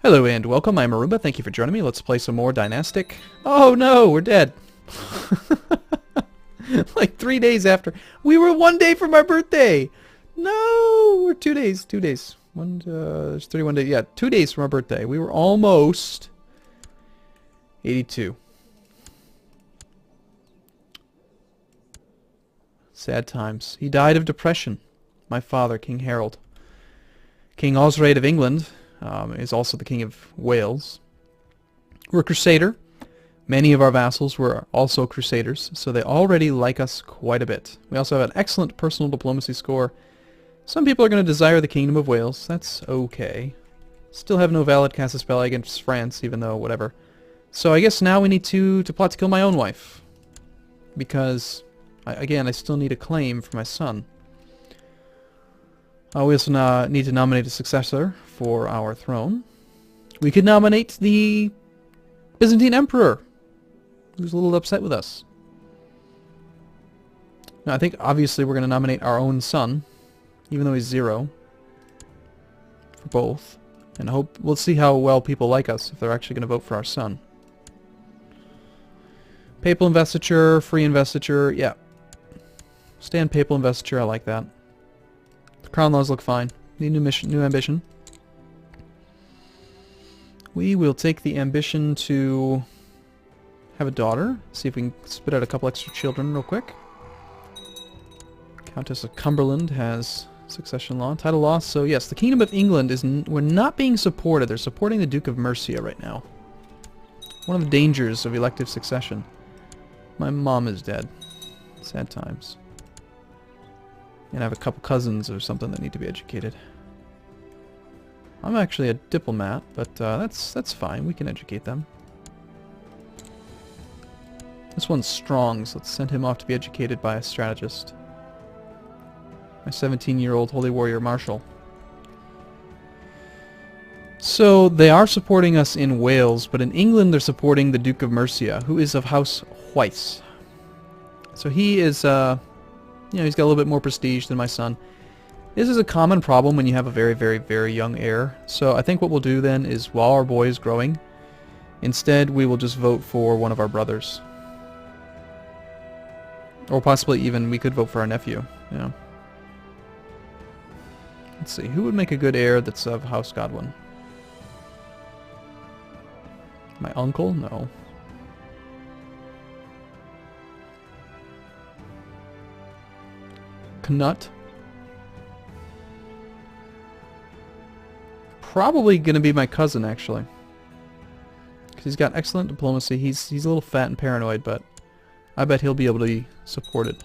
Hello and welcome, I'm Arumba. Thank you for joining me. Let's play some more Dynastic. Oh no, we're dead. Like 3 days after. We were 1 day from our birthday. No, we're 2 days. 2 days. There's 31 days. Yeah, 2 days from our birthday. We were almost 82. Sad times. He died of depression. My father, King Harold. King Osraid of England is also the King of Wales. We're a Crusader. Many of our vassals were also Crusaders, so they already like us quite a bit. We also have an excellent personal diplomacy score. Some people are going to desire the Kingdom of Wales. That's okay. Still have no valid casus belli against France, even though whatever. So I guess now we need to plot to kill my own wife. Because, again, I still need a claim for my son. We also need to nominate a successor for our throne. We could nominate the Byzantine Emperor, who's a little upset with us. Now, I think obviously we're going to nominate our own son, even though he's 0, for both. And we'll see how well people like us if they're actually going to vote for our son. Papal investiture, free investiture, yeah. Stand papal investiture, I like that. The crown laws look fine. Need new ambition. We will take the ambition to have a daughter. See if we can spit out a couple extra children real quick. Countess of Cumberland has succession law. Title law. So yes, the Kingdom of England is we're not being supported. They're supporting the Duke of Mercia right now. One of the dangers of elective succession. My mom is dead. Sad times. And I have a couple cousins or something that need to be educated. I'm actually a diplomat, but that's fine. We can educate them. This one's strong, so let's send him off to be educated by a strategist. My 17-year-old holy warrior marshal. So they are supporting us in Wales, but in England they're supporting the Duke of Mercia, who is of House Weiss. So he is, he's got a little bit more prestige than my son. This is a common problem when you have a very, very, very young heir. So I think what we'll do then is, while our boy is growing, instead we will just vote for one of our brothers. Or possibly even we could vote for our nephew. Yeah. Let's see, who would make a good heir that's of House Godwin? My uncle? No. Knut? Probably going to be my cousin, actually. Because he's got excellent diplomacy. He's a little fat and paranoid, but I bet he'll be able to be supported.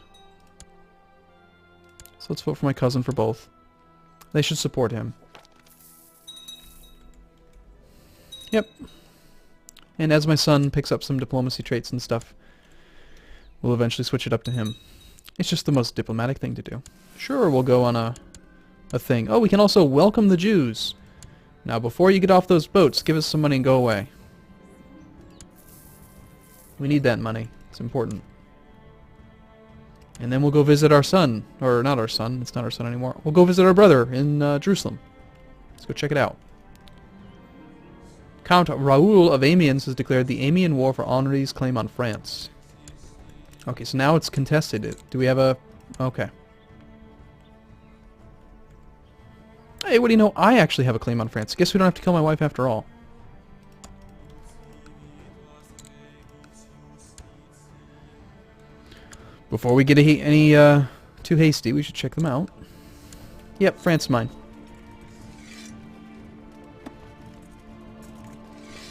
So let's vote for my cousin for both. They should support him. Yep. And as my son picks up some diplomacy traits and stuff, we'll eventually switch it up to him. It's just the most diplomatic thing to do. Sure, we'll go on a thing. Oh, we can also welcome the Jews. Now, before you get off those boats, give us some money and go away. We need that money. It's important. And then we'll go visit our son. Or not our son. It's not our son anymore. We'll go visit our brother in Jerusalem. Let's go check it out. Count Raoul of Amiens has declared the Amiens War for Henri's claim on France. Okay, so now it's contested. Do we have a... Okay. Hey, what do you know? I actually have a claim on France. Guess we don't have to kill my wife after all. Before we get any too hasty, we should check them out. Yep, France is mine.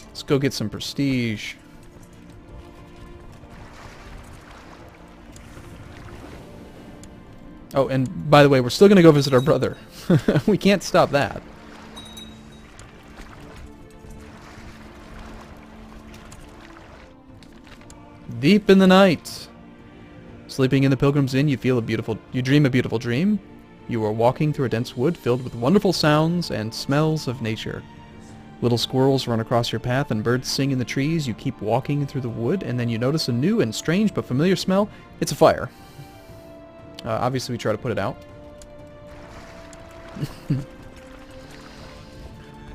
Let's go get some prestige. Oh, and by the way, we're still going to go visit our brother. We can't stop that. Deep in the night. Sleeping in the Pilgrim's Inn, you dream a beautiful dream. You are walking through a dense wood filled with wonderful sounds and smells of nature. Little squirrels run across your path and birds sing in the trees. You keep walking through the wood and then you notice a new and strange but familiar smell. It's a fire. Obviously we try to put it out.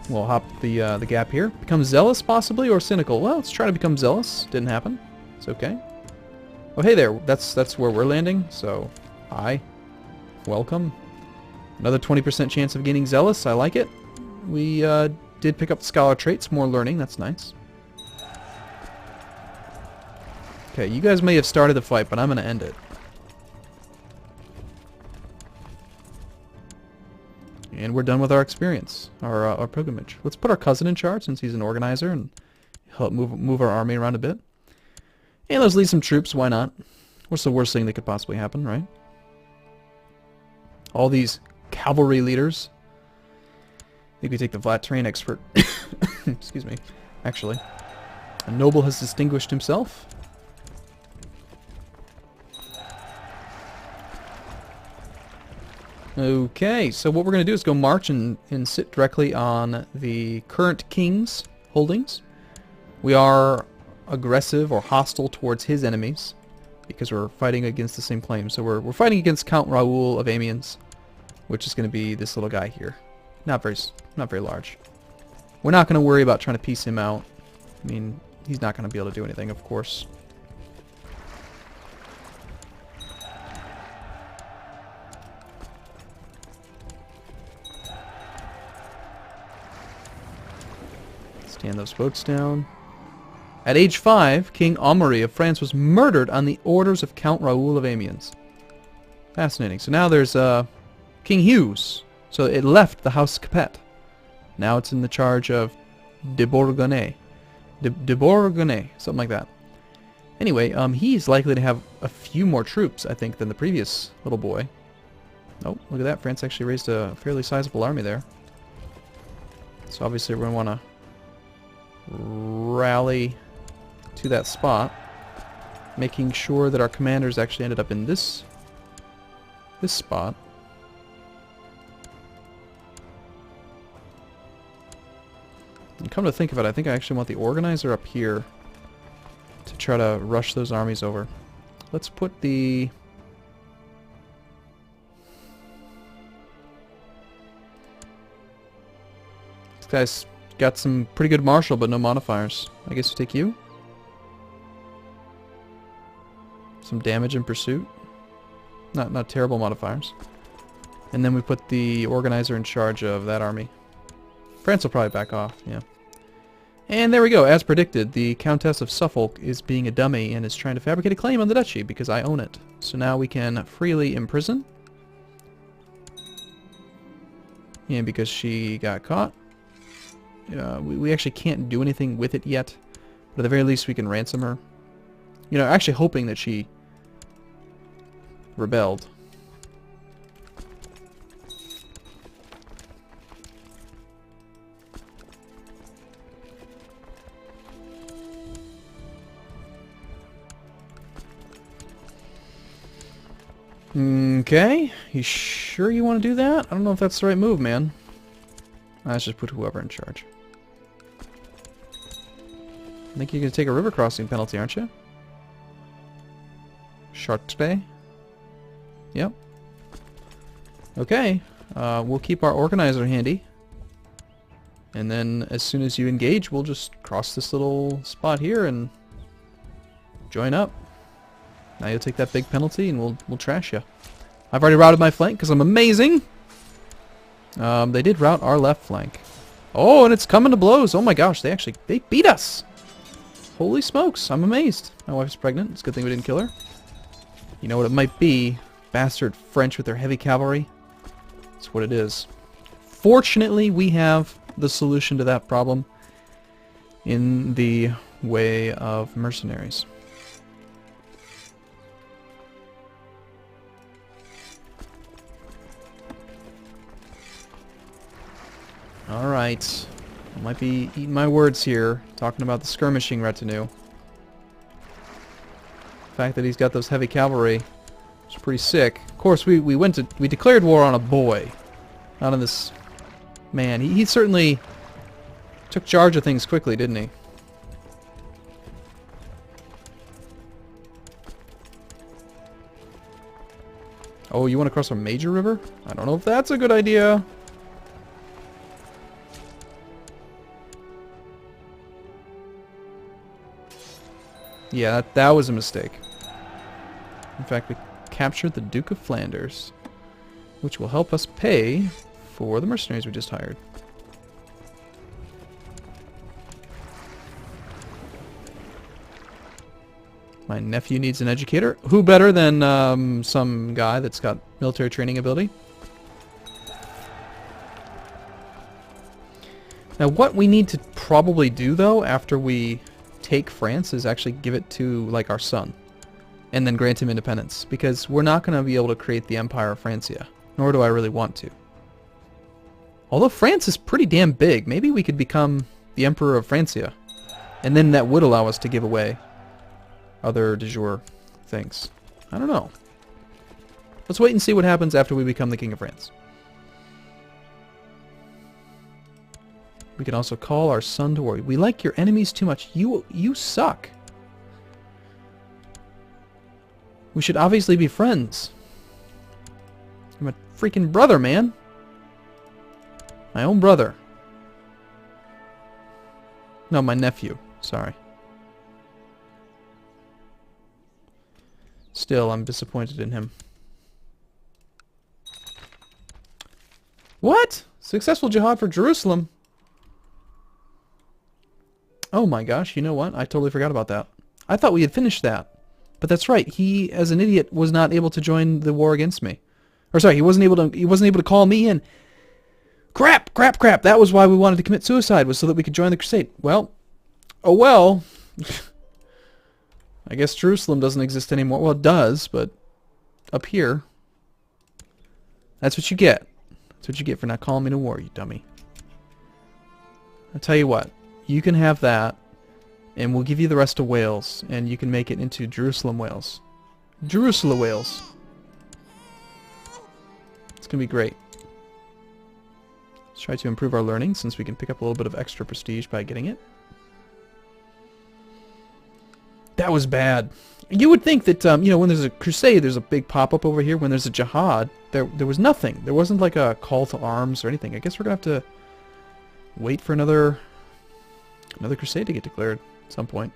We'll hop the gap here. Become zealous, possibly, or cynical. Well, let's try to become zealous. Didn't happen. It's okay. Oh, hey there. That's where we're landing. So, hi. Welcome. Another 20% chance of gaining zealous. I like it. We did pick up the scholar traits. More learning. That's nice. Okay, you guys may have started the fight, but I'm going to end it. And we're done with our experience, our pilgrimage. Let's put our cousin in charge since he's an organizer and help move our army around a bit. And let's lead some troops, why not? What's the worst thing that could possibly happen, right? All these cavalry leaders. I think we take the flat terrain expert. Excuse me. Actually, a noble has distinguished himself. Okay, so what we're going to do is go march and sit directly on the current king's holdings. We are aggressive or hostile towards his enemies because we're fighting against the same claim. So we're fighting against Count Raoul of Amiens, which is going to be this little guy here. Not very large. We're not going to worry about trying to piece him out. I mean, he's not going to be able to do anything, of course. Stand those boats down. At age 5, King Amaury of France was murdered on the orders of Count Raoul of Amiens. Fascinating. So now there's King Hughes. So it left the House Capet. Now it's in the charge of de Bourgogne. De Bourgogne, something like that. Anyway, he's likely to have a few more troops, I think, than the previous little boy. Oh, look at that. France actually raised a fairly sizable army there. So obviously we're going to want to rally to that spot, making sure that our commanders actually ended up in this spot. And come to think of it, I think I actually want the organizer up here to try to rush those armies over. Let's put the... This guy's got some pretty good martial, but no modifiers. I guess we take you. Some damage in pursuit. Not terrible modifiers. And then we put the organizer in charge of that army. France will probably back off, yeah. And there we go. As predicted, the Countess of Suffolk is being a dummy and is trying to fabricate a claim on the duchy because I own it. So now we can freely imprison. And because she got caught, we actually can't do anything with it yet. But at the very least, we can ransom her. You know, actually hoping that she rebelled. Okay, you sure you want to do that? I don't know if that's the right move, man. Let's just put whoever in charge. I think you're going to take a river crossing penalty, aren't you? Chartres? Yep. Okay, we'll keep our organizer handy. And then as soon as you engage, we'll just cross this little spot here and join up. Now you'll take that big penalty and we'll trash you. I've already routed my flank because I'm amazing. They did rout our left flank. Oh, and it's coming to blows. Oh my gosh, they beat us. Holy smokes, I'm amazed. My wife's pregnant. It's a good thing we didn't kill her. You know what it might be? Bastard French with their heavy cavalry. That's what it is. Fortunately, we have the solution to that problem in the way of mercenaries. Alright. I might be eating my words here, talking about the skirmishing retinue. The fact that he's got those heavy cavalry is pretty sick. Of course, we declared war on a boy. Not on this man. He certainly took charge of things quickly, didn't he? Oh, you want to cross a major river? I don't know if that's a good idea. Yeah, that was a mistake. In fact, we captured the Duke of Flanders, which will help us pay for the mercenaries we just hired. My nephew needs an educator. Who better than some guy that's got military training ability? Now what we need to probably do though after we take France is actually give it to like our son and then grant him independence, because we're not going to be able to create the Empire of Francia, nor do I really want to. Although France is pretty damn big, maybe we could become the Emperor of Francia, and then that would allow us to give away other de jure things. I don't know. Let's wait and see what happens after we become the King of France. We can also call our son to war. We like your enemies too much. You suck. We should obviously be friends. I'm a freaking brother, man. My own brother. No, my nephew. Sorry. Still, I'm disappointed in him. What? Successful jihad for Jerusalem. Oh my gosh, you know what? I totally forgot about that. I thought we had finished that. But that's right. He, as an idiot, was not able to join the war against me. Or sorry, he wasn't able to call me in. Crap. That was why we wanted to commit suicide, was so that we could join the crusade. Well, oh well. I guess Jerusalem doesn't exist anymore. Well, it does, but up here, that's what you get. That's what you get for not calling me to war, you dummy. I'll tell you what. You can have that, and we'll give you the rest of Wales, and you can make it into Jerusalem, Wales. Jerusalem, Wales. It's going to be great. Let's try to improve our learning, since we can pick up a little bit of extra prestige by getting it. That was bad. You would think that, you know, when there's a crusade, there's a big pop-up over here. When there's a jihad, there was nothing. There wasn't like a call to arms or anything. I guess we're going to have to wait for another crusade to get declared at some point.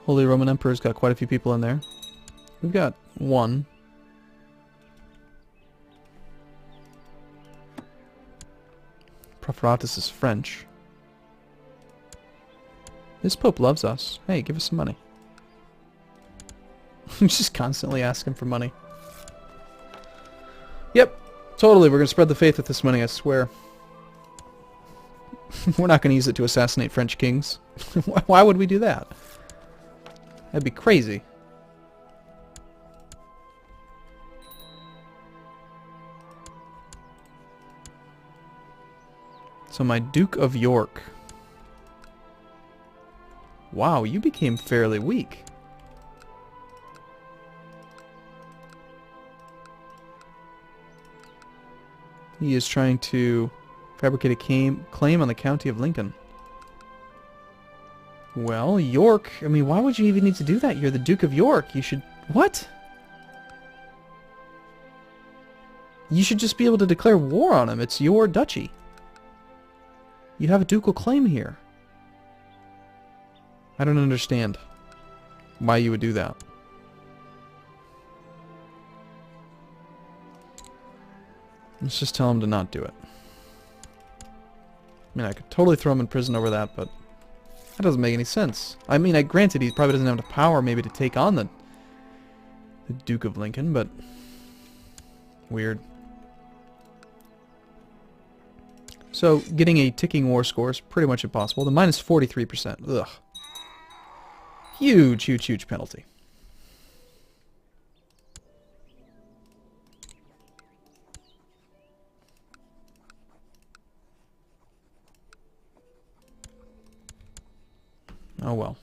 Holy Roman Emperor's got quite a few people in there. We've got one. Proferatus is French. This Pope loves us. Hey, give us some money. Just constantly asking for money. Yep, totally. We're going to spread the faith with this money, I swear. We're not going to use it to assassinate French kings. Why would we do that? That'd be crazy. So my Duke of York. Wow, you became fairly weak. He is trying to fabricate a claim on the county of Lincoln. Well, York, I mean, why would you even need to do that? You're the Duke of York. You should... What? You should just be able to declare war on him. It's your duchy. You have a ducal claim here. I don't understand why you would do that. Let's just tell him to not do it. I mean, I could totally throw him in prison over that, but that doesn't make any sense. I mean, granted, he probably doesn't have the power maybe to take on the Duke of Lincoln, but weird. So, getting a ticking war score is pretty much impossible. The minus 43%. Ugh. Huge, huge, huge penalty. Oh well.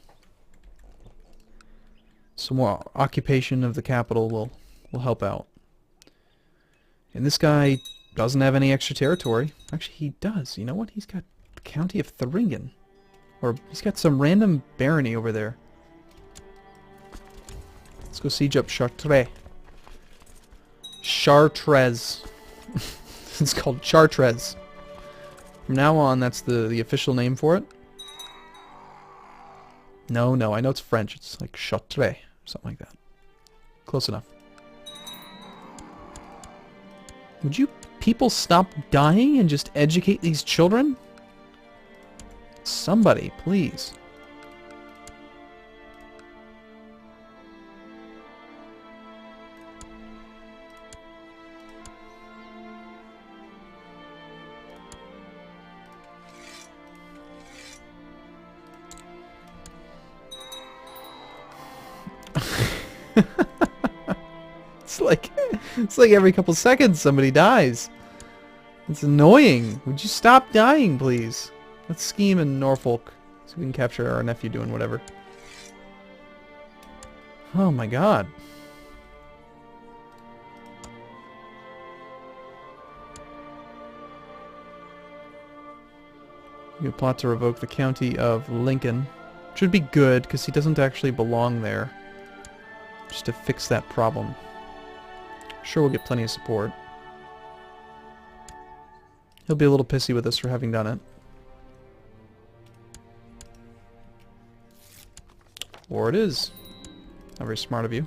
Some more occupation of the capital will help out. And this guy doesn't have any extra territory. Actually, he does. You know what? He's got the county of Thuringen. Or he's got some random barony over there. Let's go siege up Chartres. Chartres. It's called Chartres. From now on, that's the official name for it. No, I know it's French. It's like Chartres, something like that. Close enough. Would you people stop dying and just educate these children? Somebody, please. It's like every couple seconds somebody dies. It's annoying. Would you stop dying, please? Let's scheme in Norfolk so we can capture our nephew doing whatever. Oh my god. You plot to revoke the county of Lincoln. Which would be good, because he doesn't actually belong there. Just to fix that problem. Sure, we'll get plenty of support. He'll be a little pissy with us for having done it. War it is. Not very smart of you.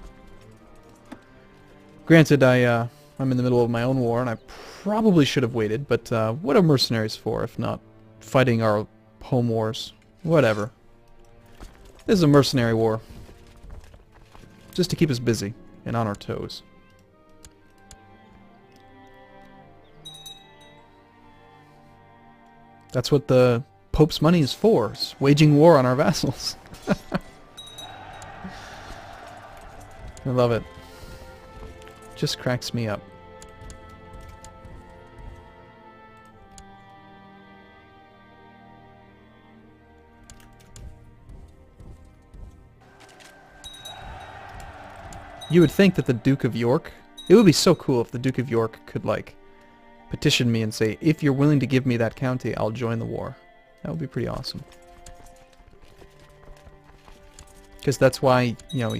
Granted, I'm in the middle of my own war, and I probably should have waited, but what are mercenaries for if not fighting our home wars? Whatever. This is a mercenary war. Just to keep us busy and on our toes. That's what the Pope's money is for, is waging war on our vassals. I love it. Just cracks me up. You would think that the Duke of York... It would be so cool if the Duke of York could, like, petition me and say, if you're willing to give me that county, I'll join the war. That would be pretty awesome. Because that's why, you know,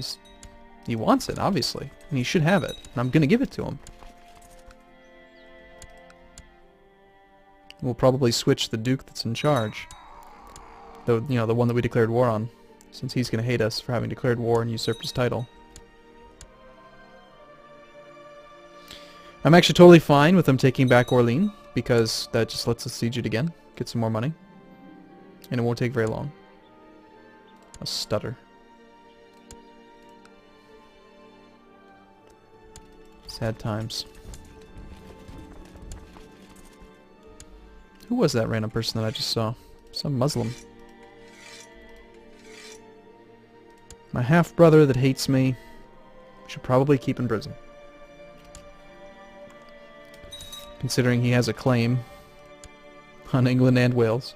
he wants it, obviously. And he should have it. And I'm going to give it to him. We'll probably switch the Duke that's in charge. The one that we declared war on. Since he's going to hate us for having declared war and usurped his title. I'm actually totally fine with them taking back Orleans, because that just lets us siege it again, get some more money, and it won't take very long. A stutter. Sad times. Who was that random person that I just saw? Some Muslim. My half-brother that hates me should probably keep in prison. Considering he has a claim on England and Wales.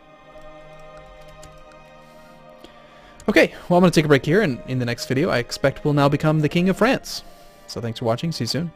Okay, well I'm going to take a break here, and in the next video I expect we'll now become the King of France. So thanks for watching, see you soon.